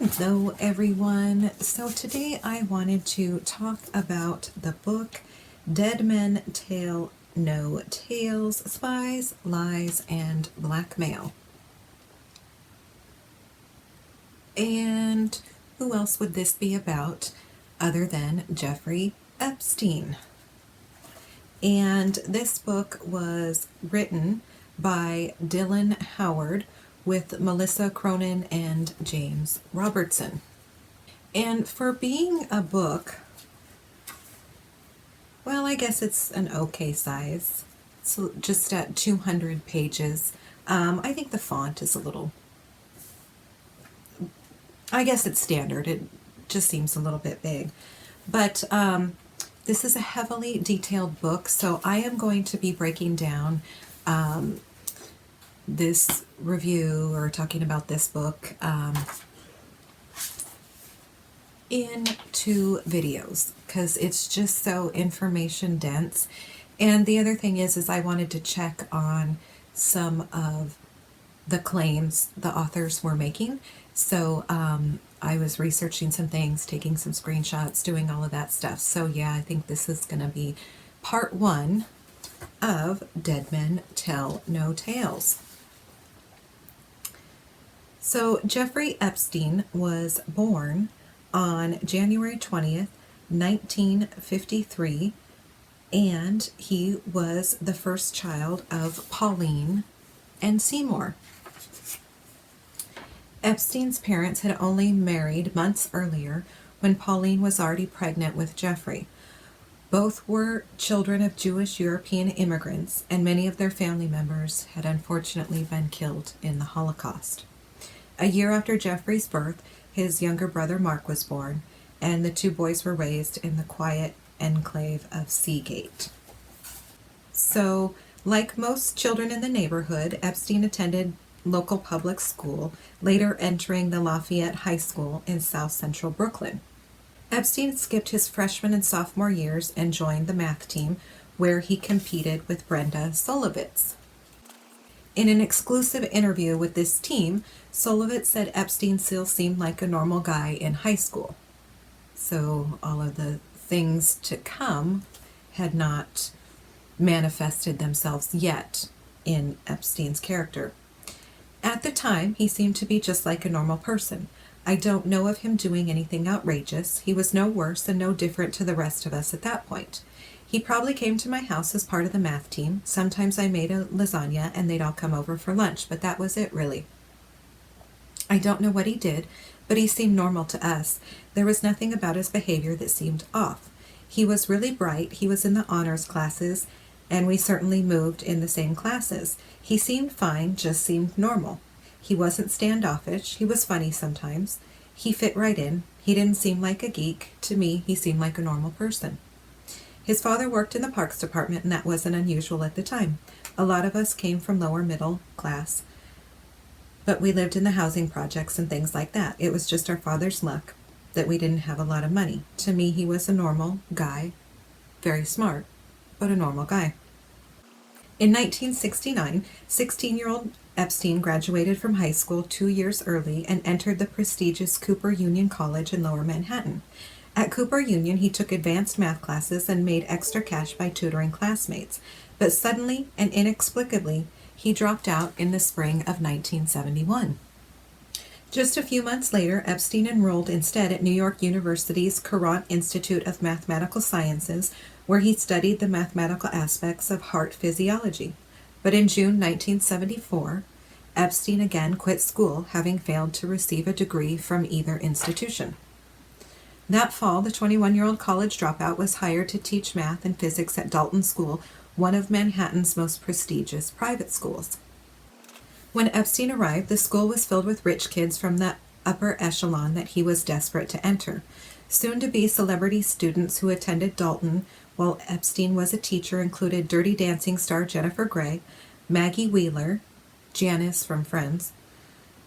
Hello everyone. So today I wanted to talk about the book Dead Men Tell No Tales, Spies, Lies, and Blackmail. And who else would this be about other than Jeffrey Epstein? And this book was written by Dylan Howard with Melissa Cronin and James Robertson. And for being a book, well, I guess it's an okay size. It's just at 200 pages. I think the font is a little, I guess it's standard. It just seems a little bit big. But this is a heavily detailed book, so I am going to be breaking down this review or talking about this book in 2 videos because it's just so information dense. And the other thing is I wanted to check on some of the claims the authors were making. So I was researching some things, taking some screenshots, doing all of that stuff. So yeah, I think this is going to be part 1 of Dead Men Tell No Tales. So Jeffrey Epstein was born on January 20th, 1953, and he was the first child of Pauline and Seymour. Epstein's parents had only married months earlier when Pauline was already pregnant with Jeffrey. Both were children of Jewish European immigrants, and many of their family members had unfortunately been killed in the Holocaust. A year after Jeffrey's birth, his younger brother Mark was born, and the 2 boys were raised in the quiet enclave of Seagate. So, like most children in the neighborhood, Epstein attended local public school, later entering the Lafayette High School in South Central Brooklyn. Epstein skipped his freshman and sophomore years and joined the math team, where he competed with Brenda Solovitz. In an exclusive interview with this team, Solovitz said Epstein still seemed like a normal guy in high school. So all of the things to come had not manifested themselves yet in Epstein's character. At the time, he seemed to be just like a normal person. I don't know of him doing anything outrageous. He was no worse and no different to the rest of us at that point. He probably came to my house as part of the math team. Sometimes I made a lasagna and they'd all come over for lunch, but that was it really. I don't know what he did, but he seemed normal to us. There was nothing about his behavior that seemed off. He was really bright. He was in the honors classes, and we certainly moved in the same classes. He seemed fine, just seemed normal. He wasn't standoffish. He was funny sometimes. He fit right in. He didn't seem like a geek. To me, he seemed like a normal person. His father worked in the parks department, and that wasn't unusual at the time. A lot of us came from lower middle class, but we lived in the housing projects and things like that. It was just our father's luck that we didn't have a lot of money. To me, he was a normal guy, very smart, but a normal guy. In 1969, 16-year-old Epstein graduated from high school 2 years early and entered the prestigious Cooper Union College in Lower Manhattan. At Cooper Union, he took advanced math classes and made extra cash by tutoring classmates. But suddenly and inexplicably, he dropped out in the spring of 1971. Just a few months later, Epstein enrolled instead at New York University's Courant Institute of Mathematical Sciences, where he studied the mathematical aspects of heart physiology. But in June 1974, Epstein again quit school, having failed to receive a degree from either institution. That fall, the 21-year-old college dropout was hired to teach math and physics at Dalton School, one of Manhattan's most prestigious private schools. When Epstein arrived, the school was filled with rich kids from the upper echelon that he was desperate to enter. Soon-to-be celebrity students who attended Dalton while Epstein was a teacher included Dirty Dancing star Jennifer Grey, Maggie Wheeler, Janice from Friends,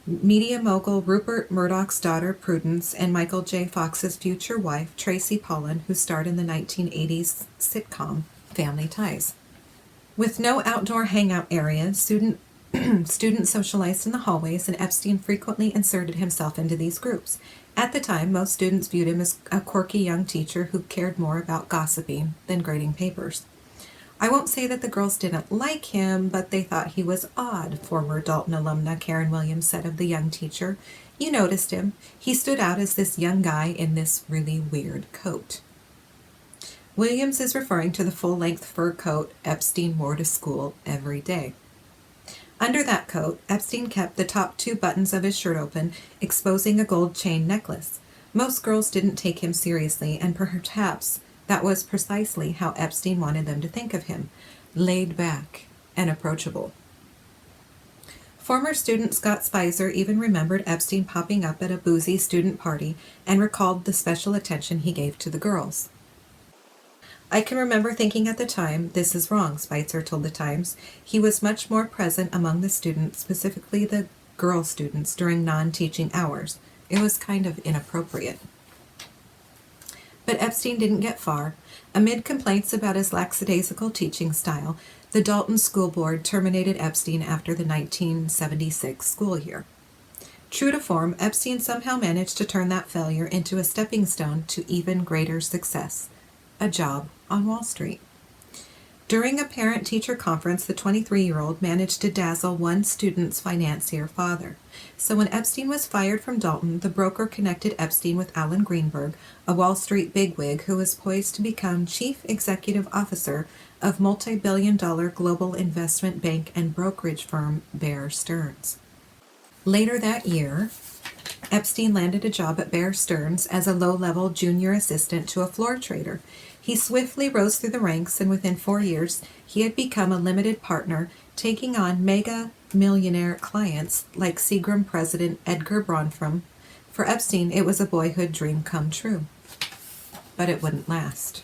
media mogul Rupert Murdoch's daughter Prudence, and Michael J. Fox's future wife Tracy Pollan, who starred in the 1980s sitcom Family Ties. With no outdoor hangout areas, student Students socialized in the hallways, and Epstein frequently inserted himself into these groups. At the time, most students viewed him as a quirky young teacher who cared more about gossiping than grading papers. I won't say that the girls didn't like him, but they thought he was odd, former Dalton alumna Karen Williams said of the young teacher. You noticed him. He stood out as this young guy in this really weird coat. Williams is referring to the full-length fur coat Epstein wore to school every day. Under that coat, Epstein kept the top 2 buttons of his shirt open, exposing a gold chain necklace. Most girls didn't take him seriously, and perhaps that was precisely how Epstein wanted them to think of him, laid back and approachable. Former student Scott Spicer even remembered Epstein popping up at a boozy student party and recalled the special attention he gave to the girls. I can remember thinking at the time, this is wrong, Spicer told the Times. He was much more present among the students, specifically the girl students, during non-teaching hours. It was kind of inappropriate. But Epstein didn't get far. Amid complaints about his lackadaisical teaching style, the Dalton School Board terminated Epstein after the 1976 school year. True to form, Epstein somehow managed to turn that failure into a stepping stone to even greater success, a job on Wall Street. During a parent-teacher conference, the 23-year-old managed to dazzle one student's financier father. So when Epstein was fired from Dalton, the broker connected Epstein with Alan Greenberg, a Wall Street bigwig who was poised to become chief executive officer of multi-billion-dollar global investment bank and brokerage firm Bear Stearns. Later that year, Epstein landed a job at Bear Stearns as a low-level junior assistant to a floor trader. He swiftly rose through the ranks, and within 4 years, he had become a limited partner, taking on mega-millionaire clients like Seagram president Edgar Bronfman. For Epstein, it was a boyhood dream come true. But it wouldn't last.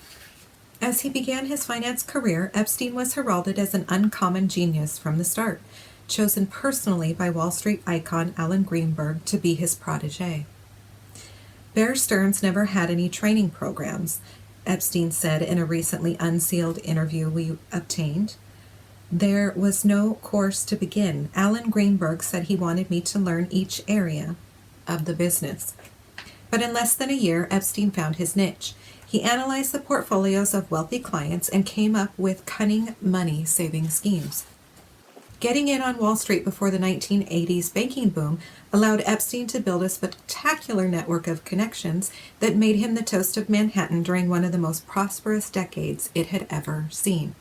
As he began his finance career, Epstein was heralded as an uncommon genius from the start, chosen personally by Wall Street icon Alan Greenberg to be his protege. Bear Stearns never had any training programs, Epstein said in a recently unsealed interview we obtained. There was no course to begin. Alan Greenberg said he wanted me to learn each area of the business. But in less than a year, Epstein found his niche. He analyzed the portfolios of wealthy clients and came up with cunning money-saving schemes. Getting in on Wall Street before the 1980s banking boom allowed Epstein to build a spectacular network of connections that made him the toast of Manhattan during one of the most prosperous decades it had ever seen.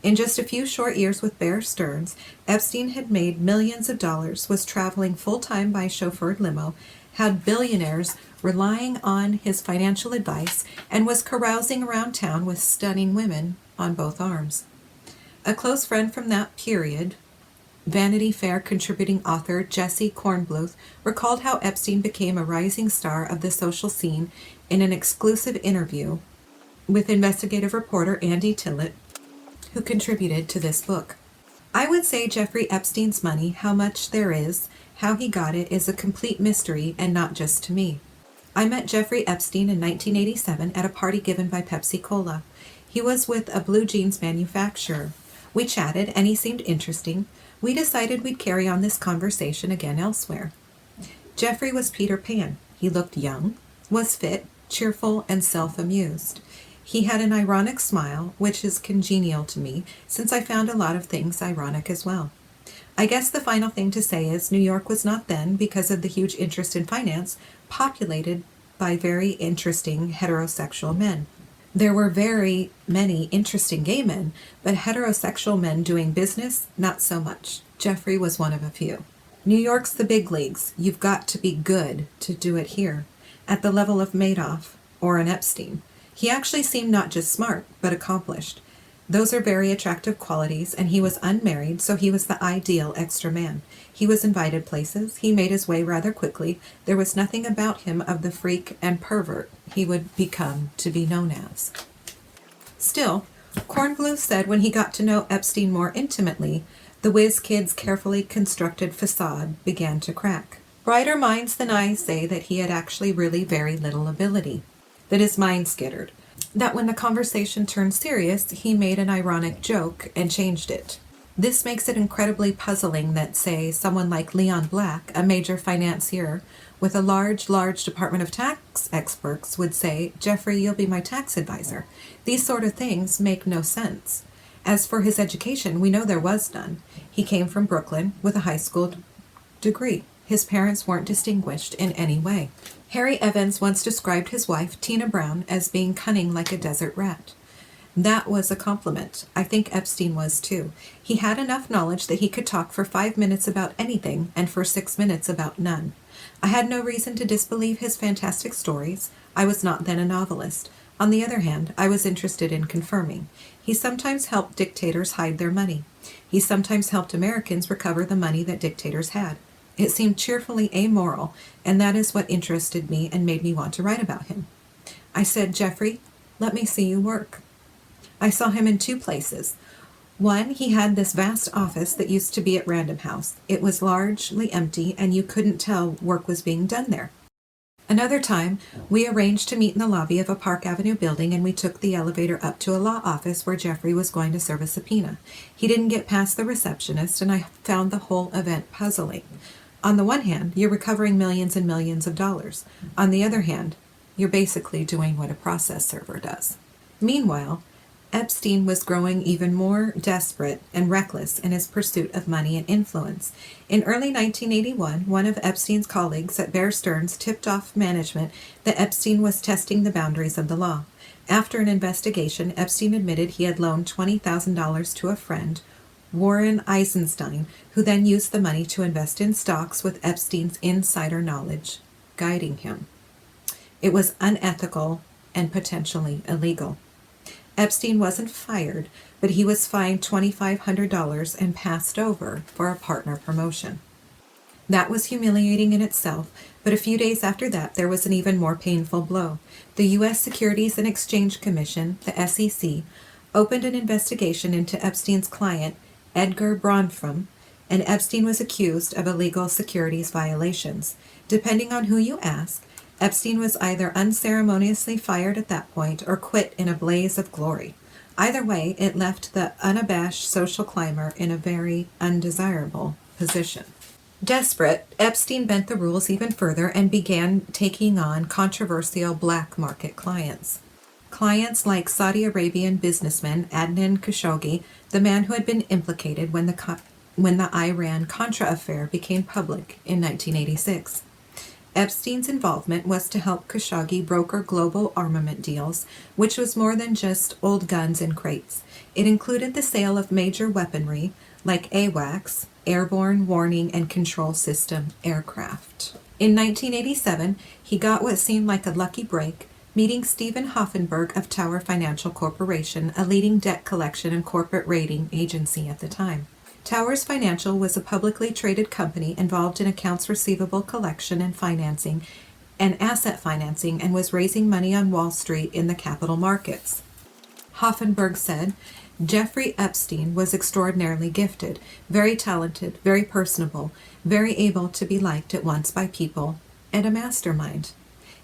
In just a few short years with Bear Stearns, Epstein had made millions of dollars, was traveling full-time by chauffeured limo, had billionaires relying on his financial advice, and was carousing around town with stunning women on both arms. A close friend from that period, Vanity Fair contributing author Jesse Kornbluth, recalled how Epstein became a rising star of the social scene in an exclusive interview with investigative reporter Andy Tillett, who contributed to this book. I would say Jeffrey Epstein's money, how much there is, how he got it, is a complete mystery, and not just to me. I met Jeffrey Epstein in 1987 at a party given by Pepsi Cola. He was with a blue jeans manufacturer. We chatted, and he seemed interesting. We decided we'd carry on this conversation again elsewhere. Jeffrey was Peter Pan. He looked young, was fit, cheerful, and self-amused. He had an ironic smile, which is congenial to me, since I found a lot of things ironic as well. I guess the final thing to say is New York was not then, because of the huge interest in finance, populated by very interesting heterosexual men. There were very many interesting gay men, but heterosexual men doing business, not so much. Jeffrey was one of a few. New York's the big leagues. You've got to be good to do it here, at the level of Madoff or an Epstein. He actually seemed not just smart, but accomplished. Those are very attractive qualities, and he was unmarried, so he was the ideal extra man. He was invited places. He made his way rather quickly. There was nothing about him of the freak and pervert he would become to be known as. Still, Kornbluth said when he got to know Epstein more intimately, the whiz kid's carefully constructed facade began to crack. Brighter minds than I say that he had actually really very little ability, that his mind skittered, that when the conversation turned serious, he made an ironic joke and changed it. This makes it incredibly puzzling that, say, someone like Leon Black, a major financier with a large Department of Tax experts, would say, "Jeffrey, you'll be my tax advisor." These sort of things make no sense. As for his education, we know there was none. He came from Brooklyn with a high school degree. His parents weren't distinguished in any way. Harry Evans once described his wife, Tina Brown, as being cunning like a desert rat. That was a compliment. I think Epstein was too. He had enough knowledge that he could talk for 5 minutes about anything and for 6 minutes about none. I had no reason to disbelieve his fantastic stories. I was not then a novelist. On the other hand, I was interested in confirming. He sometimes helped dictators hide their money. He sometimes helped Americans recover the money that dictators had. It seemed cheerfully amoral, and that is what interested me and made me want to write about him. I said, "Jeffrey, let me see you work." I saw him in 2 places. One, he had this vast office that used to be at Random House. It was largely empty, and you couldn't tell work was being done there. Another time, we arranged to meet in the lobby of a Park Avenue building, and we took the elevator up to a law office where Jeffrey was going to serve a subpoena. He didn't get past the receptionist, and I found the whole event puzzling. On the one hand, you're recovering millions and millions of dollars. On the other hand, you're basically doing what a process server does. Meanwhile, Epstein was growing even more desperate and reckless in his pursuit of money and influence. In early 1981, one of Epstein's colleagues at Bear Stearns tipped off management that Epstein was testing the boundaries of the law. After an investigation, Epstein admitted he had loaned $20,000 to a friend, Warren Eisenstein, who then used the money to invest in stocks with Epstein's insider knowledge guiding him. It was unethical and potentially illegal. Epstein wasn't fired, but he was fined $2,500 and passed over for a partner promotion. That was humiliating in itself, but a few days after that there was an even more painful blow. The U.S. Securities and Exchange Commission, the SEC, opened an investigation into Epstein's client, Edgar Bronfman, and Epstein was accused of illegal securities violations. Depending on who you ask, Epstein was either unceremoniously fired at that point or quit in a blaze of glory. Either way, it left the unabashed social climber in a very undesirable position. Desperate, Epstein bent the rules even further and began taking on controversial black market clients. Clients like Saudi Arabian businessman Adnan Khashoggi, the man who had been implicated when the Iran-Contra affair became public in 1986. Epstein's involvement was to help Khashoggi broker global armament deals, which was more than just old guns in crates. It included the sale of major weaponry like AWACS, Airborne Warning and Control System aircraft. In 1987, he got what seemed like a lucky break, meeting Stephen Hoffenberg of Tower Financial Corporation, a leading debt collection and corporate rating agency at the time. Towers Financial was a publicly traded company involved in accounts receivable collection and financing and asset financing and was raising money on Wall Street in the capital markets. Hoffenberg said, "Jeffrey Epstein was extraordinarily gifted, very talented, very personable, very able to be liked at once by people, and a mastermind.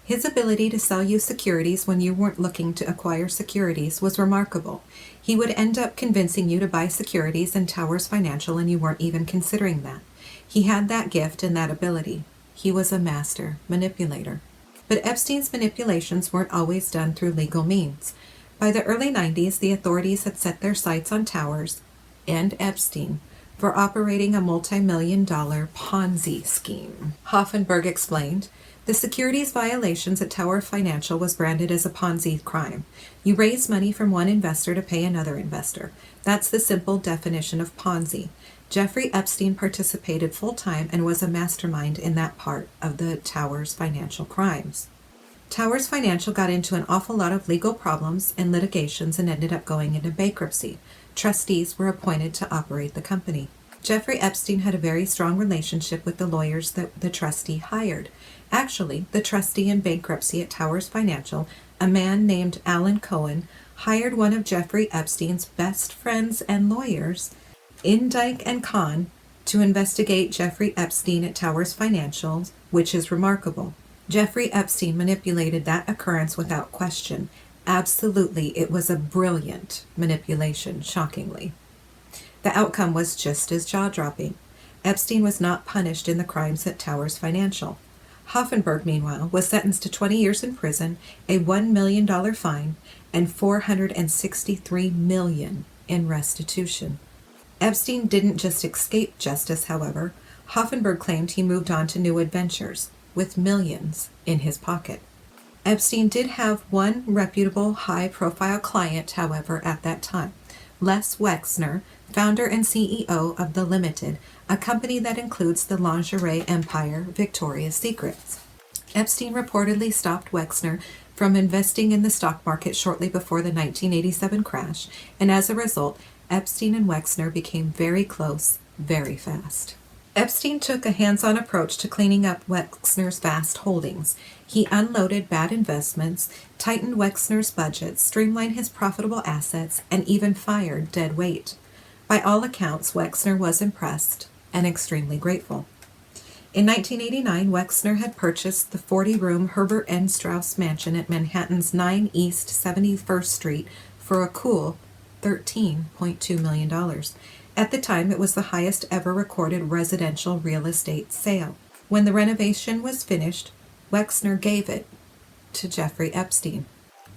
His ability to sell you securities when you weren't looking to acquire securities was remarkable. He would end up convincing you to buy securities in Towers Financial and you weren't even considering that. He had that gift and that ability. He was a master manipulator." But Epstein's manipulations weren't always done through legal means. By the early 90s, the authorities had set their sights on Towers and Epstein for operating a multi-million-dollar Ponzi scheme. Hoffenberg explained, "The securities violations at Tower Financial was branded as a Ponzi crime. You raise money from one investor to pay another investor. That's the simple definition of Ponzi. Jeffrey Epstein participated full-time and was a mastermind in that part of the Towers Financial crimes." Towers Financial got into an awful lot of legal problems and litigations and ended up going into bankruptcy. Trustees were appointed to operate the company. Jeffrey Epstein had a very strong relationship with the lawyers that the trustee hired. Actually, the trustee in bankruptcy at Towers Financial, a man named Alan Cohen, hired one of Jeffrey Epstein's best friends and lawyers, Indike and Kahn, to investigate Jeffrey Epstein at Towers Financial, which is remarkable. Jeffrey Epstein manipulated that occurrence without question. Absolutely, it was a brilliant manipulation, shockingly. The outcome was just as jaw-dropping. Epstein was not punished in the crimes at Towers Financial. Hoffenberg, meanwhile, was sentenced to 20 years in prison, a $1 million fine, and $463 million in restitution. Epstein didn't just escape justice, however. Hoffenberg claimed he moved on to new adventures, with millions in his pocket. Epstein did have one reputable, high-profile client, however, at that time, Les Wexner, founder and CEO of The Limited, a company that includes the lingerie empire Victoria's Secrets. Epstein reportedly stopped Wexner from investing in the stock market shortly before the 1987 crash, and as a result, Epstein and Wexner became very close very fast. Epstein took a hands-on approach to cleaning up Wexner's vast holdings. He unloaded bad investments, tightened Wexner's budget, streamlined his profitable assets, and even fired dead weight. By all accounts, Wexner was impressed and extremely grateful. In 1989, Wexner had purchased the 40-room Herbert N. Strauss mansion at Manhattan's 9 East 71st Street for a cool $13.2 million. At the time, it was the highest ever recorded residential real estate sale. When the renovation was finished, Wexner gave it to Jeffrey Epstein.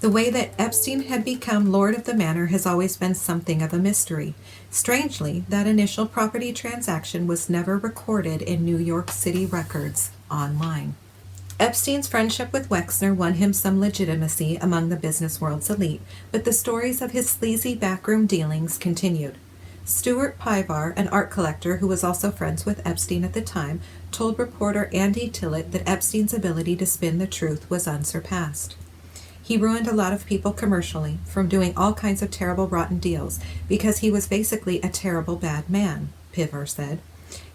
The way that Epstein had become Lord of the Manor has always been something of a mystery. Strangely, that initial property transaction was never recorded in New York City records online. Epstein's friendship with Wexner won him some legitimacy among the business world's elite, but the stories of his sleazy backroom dealings continued. Stuart Pivar, an art collector who was also friends with Epstein at the time, told reporter Andy Tillett that Epstein's ability to spin the truth was unsurpassed. He ruined a lot of people commercially from doing all kinds of terrible, rotten deals because he was basically a terrible, bad man, Pivar said.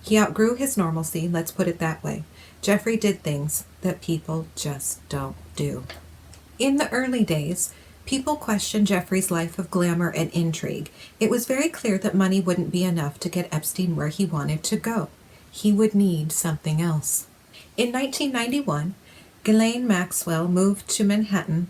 He outgrew his normalcy, let's put it that way. Jeffrey did things that people just don't do. In the early days, people questioned Jeffrey's life of glamour and intrigue. It was very clear that money wouldn't be enough to get Epstein where he wanted to go. He would need something else. In 1991, Ghislaine Maxwell moved to Manhattan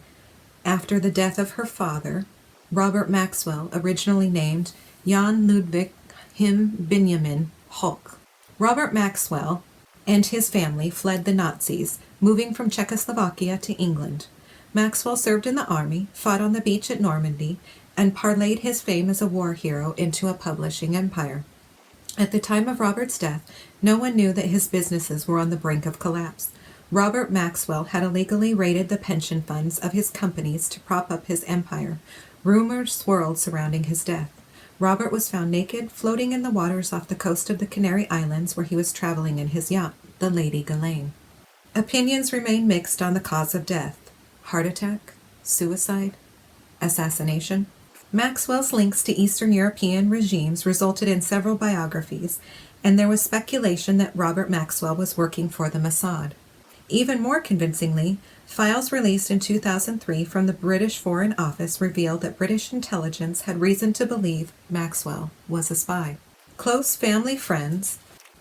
after the death of her father, Robert Maxwell, originally named Jan Ludwig Him Benjamin Hulk. Robert Maxwell and his family fled the Nazis, moving from Czechoslovakia to England. Maxwell served in the army, fought on the beach at Normandy, and parlayed his fame as a war hero into a publishing empire. At the time of Robert's death, no one knew that his businesses were on the brink of collapse. Robert Maxwell had illegally raided the pension funds of his companies to prop up his empire. Rumors swirled surrounding his death. Robert was found naked, floating in the waters off the coast of the Canary Islands where he was traveling in his yacht, the Lady Ghislaine. Opinions remain mixed on the cause of death. Heart attack? Suicide? Assassination? Maxwell's links to Eastern European regimes resulted in several biographies, and there was speculation that Robert Maxwell was working for the Mossad. Even more convincingly, files released in 2003 from the British Foreign Office revealed that British intelligence had reason to believe Maxwell was a spy. Close family friends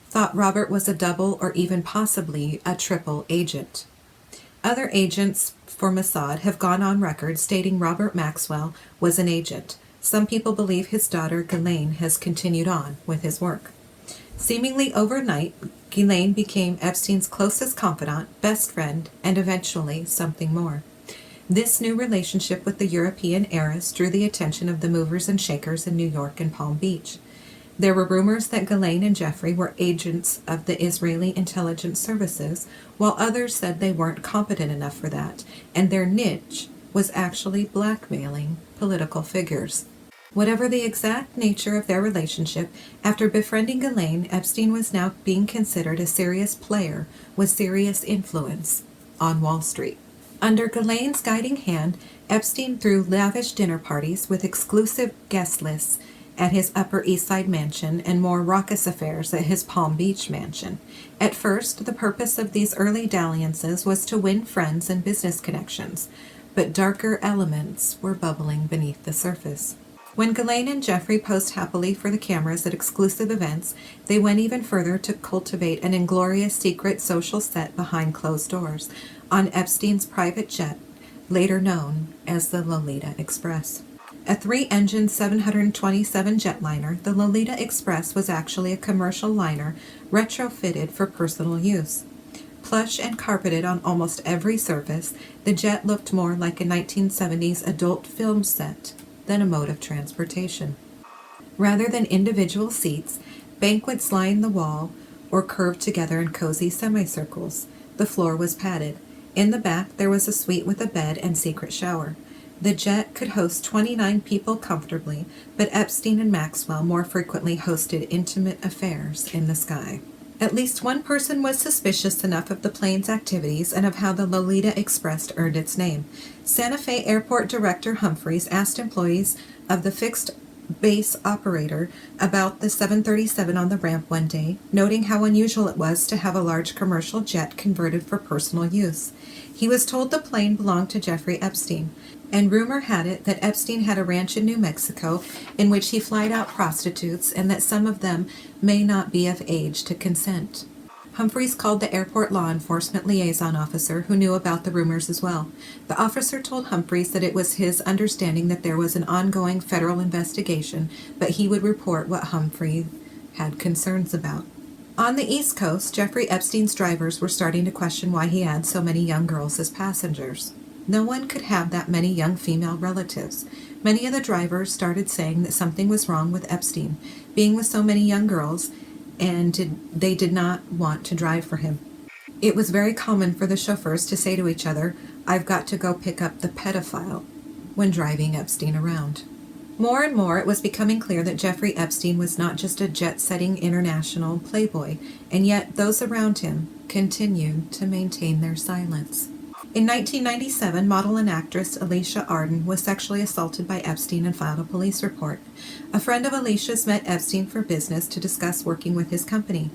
thought Robert was a double or even possibly a triple agent. Other agents for Mossad have gone on record stating Robert Maxwell was an agent. Some people believe his daughter Ghislaine has continued on with his work. Seemingly overnight, Ghislaine became Epstein's closest confidant, best friend, and eventually something more. This new relationship with the European heiress drew the attention of the movers and shakers in New York and Palm Beach. There were rumors that Ghislaine and Jeffrey were agents of the Israeli intelligence services, while others said they weren't competent enough for that, and their niche was actually blackmailing political figures. Whatever the exact nature of their relationship, after befriending Ghislaine, Epstein was now being considered a serious player with serious influence on Wall Street. Under Ghislaine's guiding hand, Epstein threw lavish dinner parties with exclusive guest lists at his Upper East Side mansion and more raucous affairs at his Palm Beach mansion. At first, the purpose of these early dalliances was to win friends and business connections, but darker elements were bubbling beneath the surface. When Ghislaine and Jeffrey posed happily for the cameras at exclusive events, they went even further to cultivate an inglorious secret social set behind closed doors on Epstein's private jet, later known as the Lolita Express. A 3-engine 727 jetliner, the Lolita Express was actually a commercial liner retrofitted for personal use. Plush and carpeted on almost every surface, the jet looked more like a 1970s adult film set than a mode of transportation. Rather than individual seats, banquets lined the wall or curved together in cozy semicircles. The floor was padded. In the back, there was a suite with a bed and secret shower. The jet could host 29 people comfortably, but Epstein and Maxwell more frequently hosted intimate affairs in the sky. At least one person was suspicious enough of the plane's activities and of how the Lolita Express earned its name. Santa Fe Airport Director Humphreys asked employees of the fixed base operator about the 737 on the ramp one day, noting how unusual it was to have a large commercial jet converted for personal use. He was told the plane belonged to Jeffrey Epstein, and rumor had it that Epstein had a ranch in New Mexico in which he flied out prostitutes and that some of them may not be of age to consent. Humphreys called the airport law enforcement liaison officer, who knew about the rumors as well. The officer told Humphreys that it was his understanding that there was an ongoing federal investigation, but he would report what Humphreys had concerns about. On the East Coast, Jeffrey Epstein's drivers were starting to question why he had so many young girls as passengers. No one could have that many young female relatives. Many of the drivers started saying that something was wrong with Epstein, being with so many young girls, and they did not want to drive for him. It was very common for the chauffeurs to say to each other, "I've got to go pick up the pedophile," when driving Epstein around. More and more, it was becoming clear that Jeffrey Epstein was not just a jet-setting international playboy, and yet those around him continued to maintain their silence. In 1997, model and actress Alicia Arden was sexually assaulted by Epstein and filed a police report. A friend of Alicia's met Epstein for business to discuss working with his company.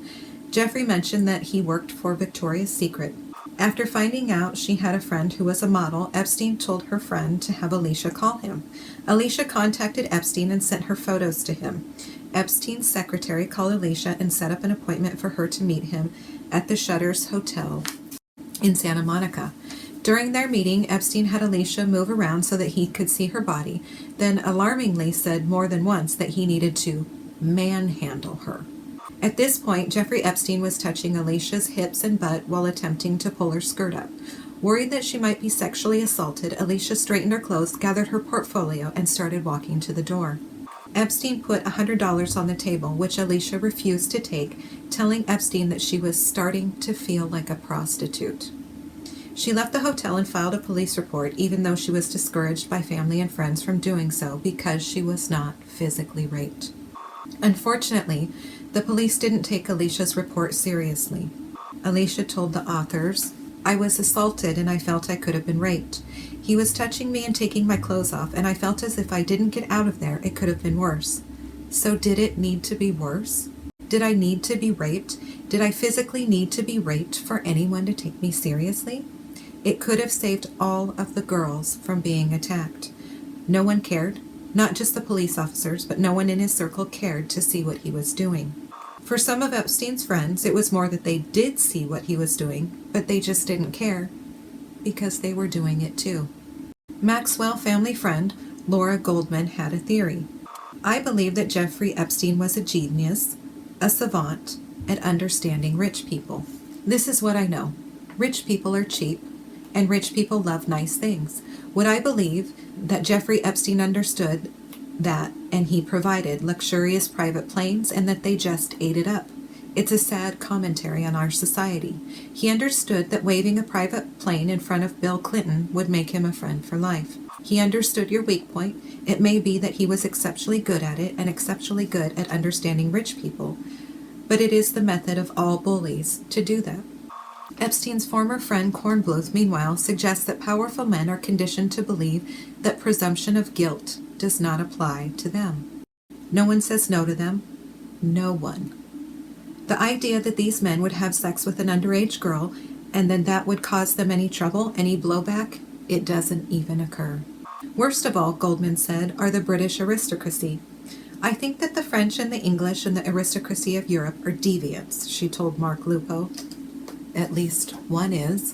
Jeffrey mentioned that he worked for Victoria's Secret. After finding out she had a friend who was a model, Epstein told her friend to have Alicia call him. Alicia contacted Epstein and sent her photos to him. Epstein's secretary called Alicia and set up an appointment for her to meet him at the Shutters Hotel in Santa Monica. During their meeting, Epstein had Alicia move around so that he could see her body, then alarmingly said more than once that he needed to manhandle her. At this point, Jeffrey Epstein was touching Alicia's hips and butt while attempting to pull her skirt up. Worried that she might be sexually assaulted, Alicia straightened her clothes, gathered her portfolio, and started walking to the door. Epstein put $100 on the table, which Alicia refused to take, telling Epstein that she was starting to feel like a prostitute. She left the hotel and filed a police report, even though she was discouraged by family and friends from doing so because she was not physically raped. Unfortunately, the police didn't take Alicia's report seriously. Alicia told the authors, "I was assaulted and I felt I could have been raped. He was touching me and taking my clothes off, and I felt as if I didn't get out of there, it could have been worse." So did it need to be worse? Did I need to be raped? Did I physically need to be raped for anyone to take me seriously? It could have saved all of the girls from being attacked. No one cared, not just the police officers, but no one in his circle cared to see what he was doing. For some of Epstein's friends, it was more that they did see what he was doing, but they just didn't care because they were doing it too. Maxwell family friend Laura Goldman had a theory. "I believe that Jeffrey Epstein was a genius, a savant, at understanding rich people. This is what I know. Rich people are cheap, and rich people love nice things. Would I believe that Jeffrey Epstein understood that and he provided luxurious private planes and that they just ate it up? It's a sad commentary on our society. He understood that waving a private plane in front of Bill Clinton would make him a friend for life. He understood your weak point. It may be that he was exceptionally good at it and exceptionally good at understanding rich people, but it is the method of all bullies to do that." Epstein's former friend Kornbluth, meanwhile, suggests that powerful men are conditioned to believe that presumption of guilt does not apply to them. No one says no to them. No one. The idea that these men would have sex with an underage girl and then that would cause them any trouble, any blowback, it doesn't even occur. Worst of all, Goldman said, are the British aristocracy. "I think that the French and the English and the aristocracy of Europe are deviants," she told Mark Lupo. "At least one is."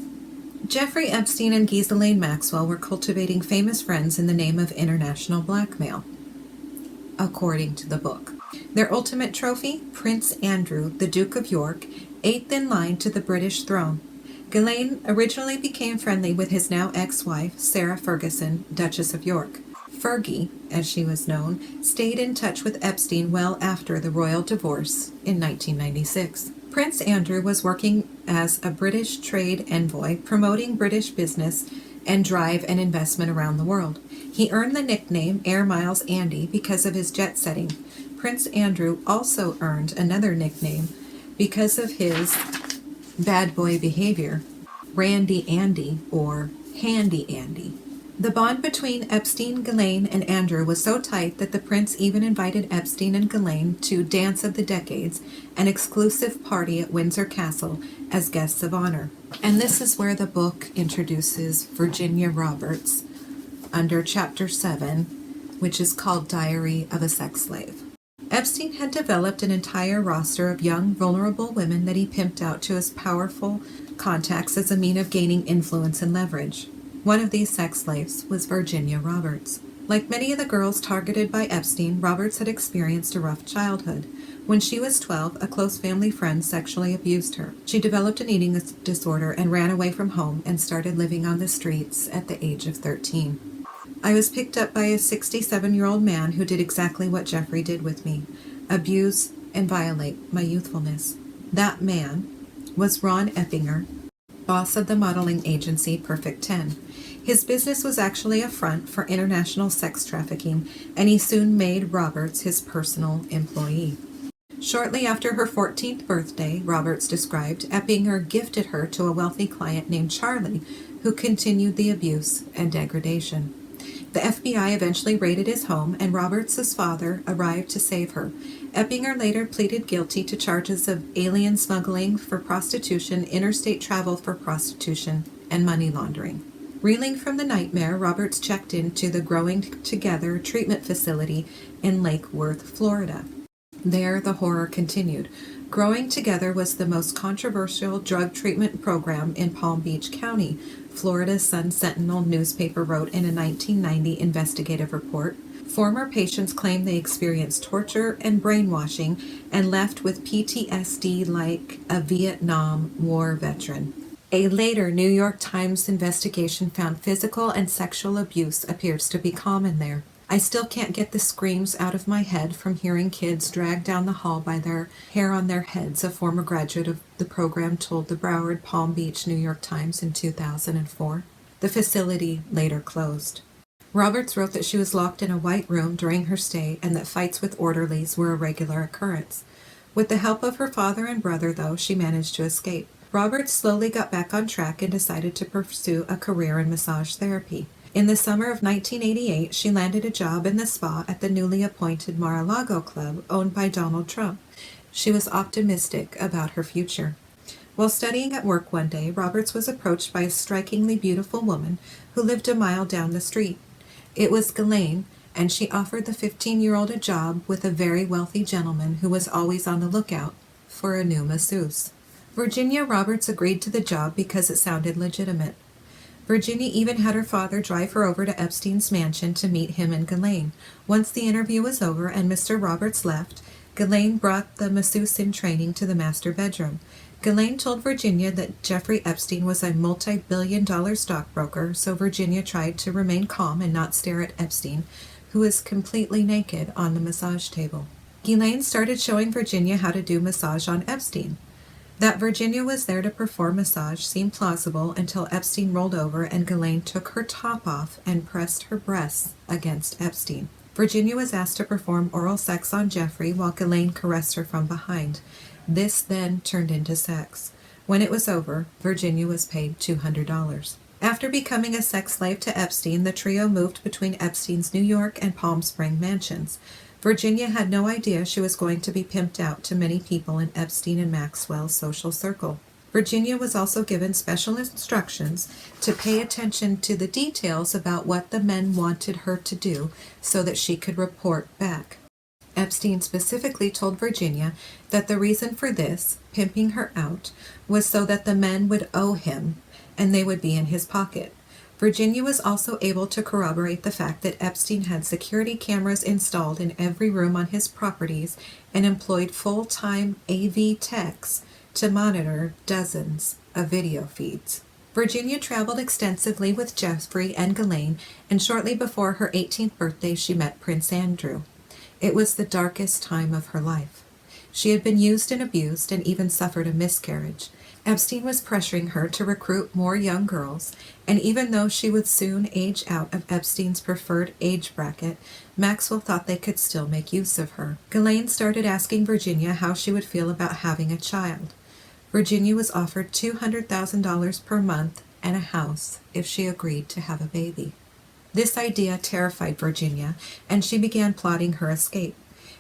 Jeffrey Epstein and Ghislaine Maxwell were cultivating famous friends in the name of international blackmail, according to the book. Their ultimate trophy, Prince Andrew, the Duke of York, eighth in line to the British throne. Ghislaine originally became friendly with his now ex-wife, Sarah Ferguson, Duchess of York. Fergie, as she was known, stayed in touch with Epstein well after the royal divorce in 1996. Prince Andrew was working as a British trade envoy, promoting British business and drive and investment around the world. He earned the nickname Air Miles Andy because of his jet setting. Prince Andrew also earned another nickname because of his bad boy behavior, Randy Andy or Handy Andy. The bond between Epstein, Ghislaine, and Andrew was so tight that the prince even invited Epstein and Ghislaine to Dance of the Decades, an exclusive party at Windsor Castle, as guests of honor. And this is where the book introduces Virginia Roberts under Chapter 7, which is called Diary of a Sex Slave. Epstein had developed an entire roster of young, vulnerable women that he pimped out to his powerful contacts as a means of gaining influence and leverage. One of these sex slaves was Virginia Roberts. Like many of the girls targeted by Epstein, Roberts had experienced a rough childhood. When she was 12, a close family friend sexually abused her. She developed an eating disorder and ran away from home and started living on the streets at the age of 13. I was picked up by a 67-year-old man who did exactly what Jeffrey did with me, abuse and violate my youthfulness. That man was Ron Eppinger, boss of the modeling agency Perfect 10. His business was actually a front for international sex trafficking, and he soon made Roberts his personal employee. Shortly after her 14th birthday, Roberts described, Eppinger gifted her to a wealthy client named Charlie, who continued the abuse and degradation. The FBI eventually raided his home, and Roberts' father arrived to save her. Eppinger later pleaded guilty to charges of alien smuggling for prostitution, interstate travel for prostitution, and money laundering. Reeling from the nightmare, Roberts checked into the Growing Together treatment facility in Lake Worth, Florida. There, the horror continued. Growing Together was the most controversial drug treatment program in Palm Beach County, Florida's Sun-Sentinel newspaper wrote in a 1990 investigative report. Former patients claimed they experienced torture and brainwashing and left with PTSD like a Vietnam War veteran. A later New York Times investigation found physical and sexual abuse appears to be common there. I still can't get the screams out of my head from hearing kids dragged down the hall by their hair on their heads, a former graduate of the program told the Broward Palm Beach New York Times in 2004. The facility later closed. Roberts wrote that she was locked in a white room during her stay and that fights with orderlies were a regular occurrence. With the help of her father and brother, though, she managed to escape. Roberts slowly got back on track and decided to pursue a career in massage therapy. In the summer of 1988, she landed a job in the spa at the newly appointed Mar-a-Lago Club, owned by Donald Trump. She was optimistic about her future. While studying at work one day, Roberts was approached by a strikingly beautiful woman who lived a mile down the street. It was Ghislaine, and she offered the 15-year-old a job with a very wealthy gentleman who was always on the lookout for a new masseuse. Virginia Roberts agreed to the job because it sounded legitimate. Virginia even had her father drive her over to Epstein's mansion to meet him and Ghislaine. Once the interview was over and Mr. Roberts left, Ghislaine brought the masseuse in training to the master bedroom. Ghislaine told Virginia that Jeffrey Epstein was a multi-billion-dollar stockbroker, so Virginia tried to remain calm and not stare at Epstein, who was completely naked on the massage table. Ghislaine started showing Virginia how to do massage on Epstein. That Virginia was there to perform massage seemed plausible until Epstein rolled over and Ghislaine took her top off and pressed her breasts against Epstein. Virginia was asked to perform oral sex on Jeffrey while Ghislaine caressed her from behind. This then turned into sex. When it was over, Virginia was paid $200. After becoming a sex slave to Epstein, the trio moved between Epstein's New York and Palm Spring mansions. Virginia had no idea she was going to be pimped out to many people in Epstein and Maxwell's social circle. Virginia was also given special instructions to pay attention to the details about what the men wanted her to do so that she could report back. Epstein specifically told Virginia that the reason for this, pimping her out, was so that the men would owe him and they would be in his pocket. Virginia was also able to corroborate the fact that Epstein had security cameras installed in every room on his properties and employed full-time AV techs to monitor dozens of video feeds. Virginia traveled extensively with Jeffrey and Ghislaine, and shortly before her 18th birthday she met Prince Andrew. It was the darkest time of her life. She had been used and abused and even suffered a miscarriage. Epstein was pressuring her to recruit more young girls, and even though she would soon age out of Epstein's preferred age bracket, Maxwell thought they could still make use of her. Ghislaine started asking Virginia how she would feel about having a child. Virginia was offered $200,000 per month and a house if she agreed to have a baby. This idea terrified Virginia, and she began plotting her escape.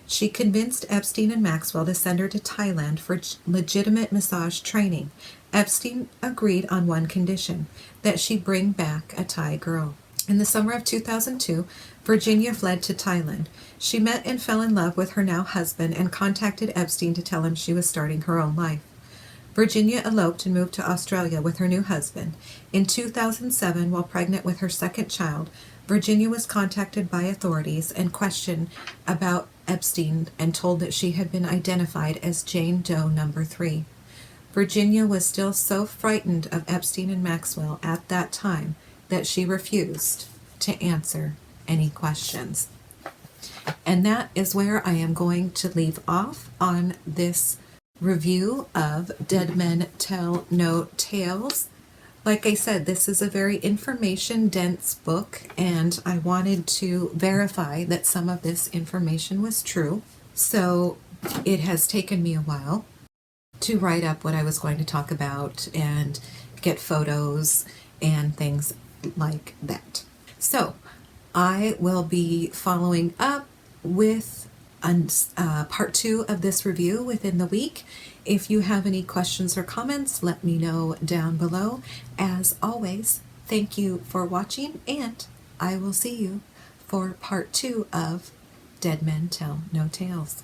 She convinced Epstein and Maxwell to send her to Thailand for legitimate massage training. Epstein agreed on one condition, that she bring back a Thai girl. In the summer of 2002, Virginia fled to Thailand. She met and fell in love with her now husband and contacted Epstein to tell him she was starting her own life. Virginia eloped and moved to Australia with her new husband. In 2007, while pregnant with her second child, Virginia was contacted by authorities and questioned about Epstein and told that she had been identified as Jane Doe number 3. Virginia was still so frightened of Epstein and Maxwell at that time that she refused to answer any questions. And that is where I am going to leave off on this review of Dead Men Tell No Tales. Like I said, this is a very information-dense book, and I wanted to verify that some of this information was true. So it has taken me a while to write up what I was going to talk about and get photos and things like that. So I will be following up with part 2 of this review within the week. If you have any questions or comments, let me know down below. As always, thank you for watching, and I will see you for part 2 of Dead Men Tell No Tales.